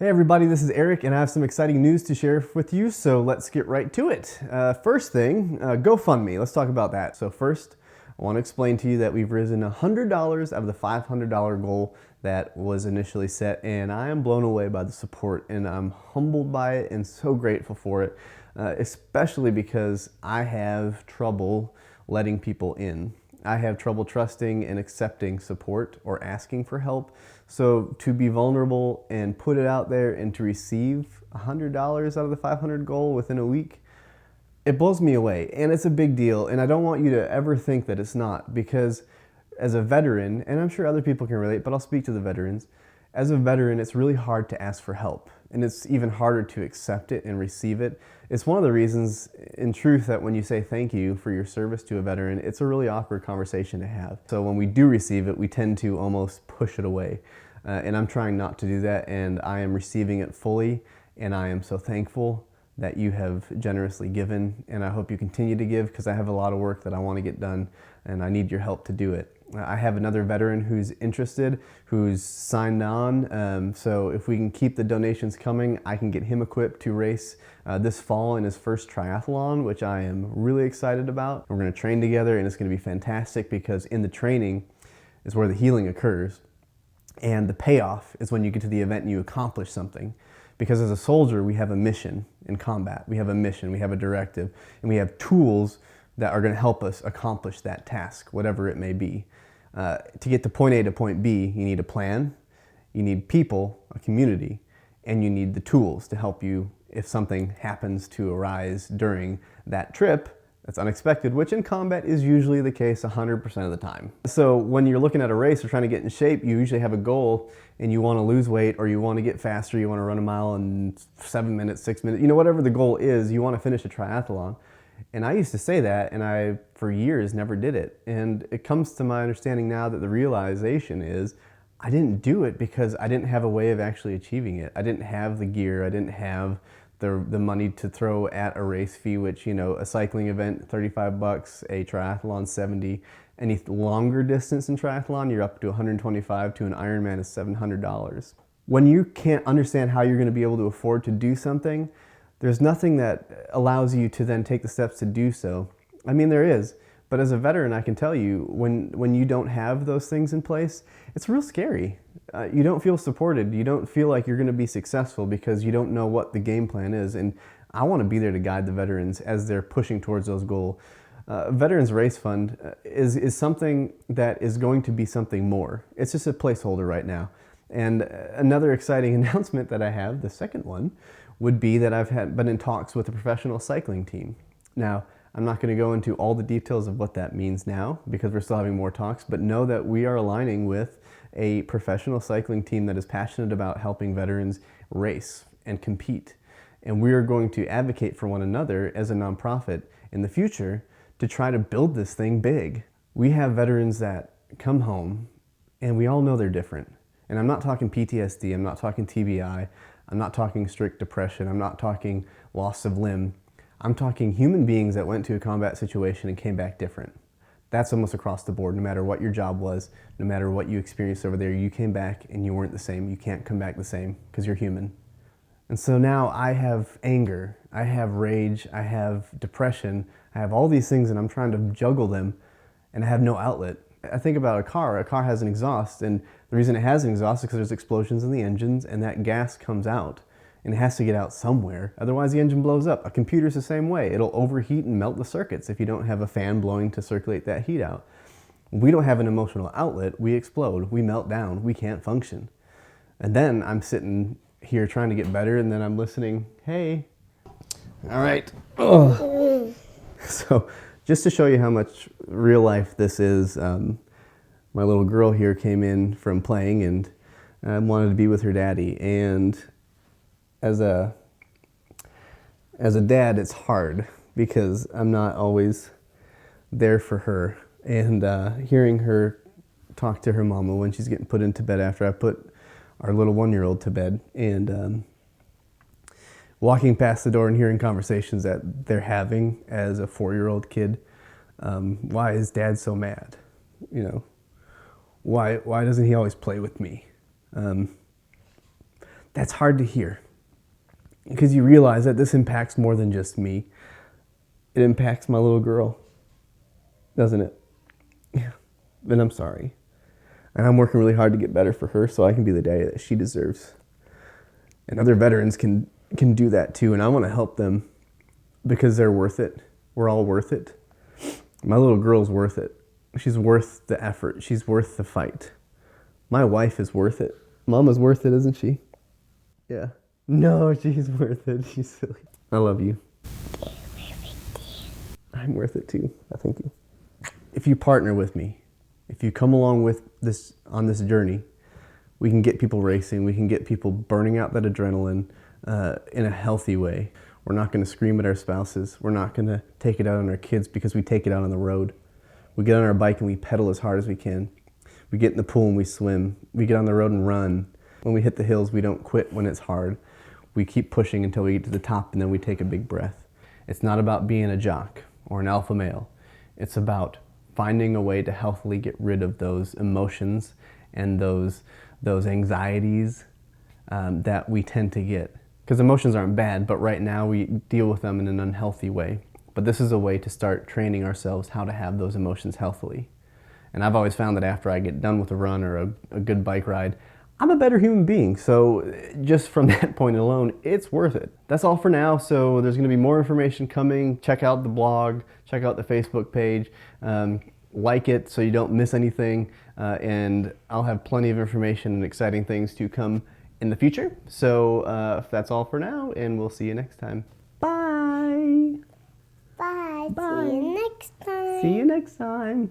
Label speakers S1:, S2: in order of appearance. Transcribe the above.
S1: Hey everybody, this is Eric and I have some exciting news to share with you, so let's get right to it. First thing, GoFundMe, let's talk about that. So first, I want to explain to you that we've risen $100 out of the $500 goal that was initially set, and I am blown away by the support and I'm humbled by it and so grateful for it, especially because I have trouble letting people in. I have trouble trusting and accepting support or asking for help. So to be vulnerable and put it out there and to receive $100 out of the 500 goal within a week, it blows me away and it's a big deal. And I don't want you to ever think that it's not, because as a veteran, and I'm sure other people can relate, but I'll speak to the veterans. As a veteran, it's really hard to ask for help, and it's even harder to accept it and receive it. It's one of the reasons, in truth, that when you say thank you for your service to a veteran, it's a really awkward conversation to have. So when we do receive it, we tend to almost push it away. And I'm trying not to do that, and I am receiving it fully, and I am so thankful that you have generously given, and I hope you continue to give, because I have a lot of work that I want to get done, and I need your help to do it. I have another veteran who's interested, who's signed on, so if we can keep the donations coming, I can get him equipped to race this fall in his first triathlon, which I am really excited about. We're going to train together, and it's going to be fantastic, because in the training is where the healing occurs, and the payoff is when you get to the event and you accomplish something. Because as a soldier, we have a mission in combat. We have a mission, we have a directive, and we have tools that are going to help us accomplish that task, whatever it may be. To get to point A to point B, you need a plan, you need people, a community, and you need the tools to help you if something happens to arise during that trip that's unexpected, which in combat is usually the case 100% of the time. So when you're looking at a race or trying to get in shape, you usually have a goal and you want to lose weight, or you want to get faster, you want to run a mile in 7 minutes, 6 minutes, whatever the goal is, you want to finish a triathlon. And I used to say that, and I, for years, never did it. And it comes to my understanding now that the realization is I didn't do it because I didn't have a way of actually achieving it. I didn't have the gear, I didn't have the money to throw at a race fee, which, a cycling event, 35 bucks, a triathlon, 70. Any longer distance in triathlon, you're up to 125, to an Ironman is $700. When you can't understand how you're going to be able to afford to do something, there's nothing that allows you to then take the steps to do so. I mean, there is, but as a veteran, I can tell you, when you don't have those things in place, it's real scary. You don't feel supported. You don't feel like you're going to be successful because you don't know what the game plan is. And I want to be there to guide the veterans as they're pushing towards those goals. Veterans Race Fund is something that is going to be something more. It's just a placeholder right now. And another exciting announcement that I have, the second one, would be that I've been in talks with a professional cycling team. Now, I'm not going to go into all the details of what that means now, because we're still having more talks, but know that we are aligning with a professional cycling team that is passionate about helping veterans race and compete. And we are going to advocate for one another as a nonprofit in the future to try to build this thing big. We have veterans that come home, and we all know they're different. And I'm not talking PTSD, I'm not talking TBI, I'm not talking strict depression, I'm not talking loss of limb. I'm talking human beings that went to a combat situation and came back different. That's almost across the board. No matter what your job was, no matter what you experienced over there, you came back and you weren't the same. You can't come back the same because you're human. And so now I have anger, I have rage, I have depression, I have all these things, and I'm trying to juggle them, and I have no outlet. I think about a car has an exhaust, and the reason it has an exhaust is because there's explosions in the engines, and that gas comes out, and it has to get out somewhere, otherwise the engine blows up. A computer's the same way. It'll overheat and melt the circuits if you don't have a fan blowing to circulate that heat out. We don't have an emotional outlet, we explode, we melt down, we can't function. And then I'm sitting here trying to get better, and then I'm listening, hey, all right. Ugh. So just to show you how much real life this is, my little girl here came in from playing and wanted to be with her daddy. And as a dad, it's hard because I'm not always there for her. And hearing her talk to her mama when she's getting put into bed after I put our little 1-year-old to bed, and walking past the door and hearing conversations that they're having as a 4-year-old kid. Why is dad so mad? Why doesn't he always play with me? That's hard to hear because you realize that this impacts more than just me. It impacts my little girl, doesn't it? Yeah. And I'm sorry. And I'm working really hard to get better for her so I can be the daddy that she deserves. And other veterans can do that too. And I want to help them because they're worth it. We're all worth it. My little girl's worth it. She's worth the effort. She's worth the fight. My wife is worth it. Mama's worth it, isn't she? Yeah. No, she's worth it. She's silly. I love you. I'm worth it too. I thank you. If you partner with me, if you come along with this on this journey, we can get people racing. We can get people burning out that adrenaline in a healthy way. We're not going to scream at our spouses. We're not going to take it out on our kids because we take it out on the road. We get on our bike and we pedal as hard as we can. We get in the pool and we swim. We get on the road and run. When we hit the hills, we don't quit when it's hard. We keep pushing until we get to the top and then we take a big breath. It's not about being a jock or an alpha male. It's about finding a way to healthily get rid of those emotions and those anxieties that we tend to get. Because emotions aren't bad, but right now we deal with them in an unhealthy way. But this is a way to start training ourselves how to have those emotions healthily. And I've always found that after I get done with a run or a good bike ride, I'm a better human being. So just from that point alone, it's worth it. That's all for now. So there's going to be more information coming. Check out the blog, check out the Facebook page, like it so you don't miss anything. And I'll have plenty of information and exciting things to come in the future. So that's all for now, and we'll see you next time. Bye.
S2: Bye.
S1: Bye.
S2: See you next time.
S1: See you next time.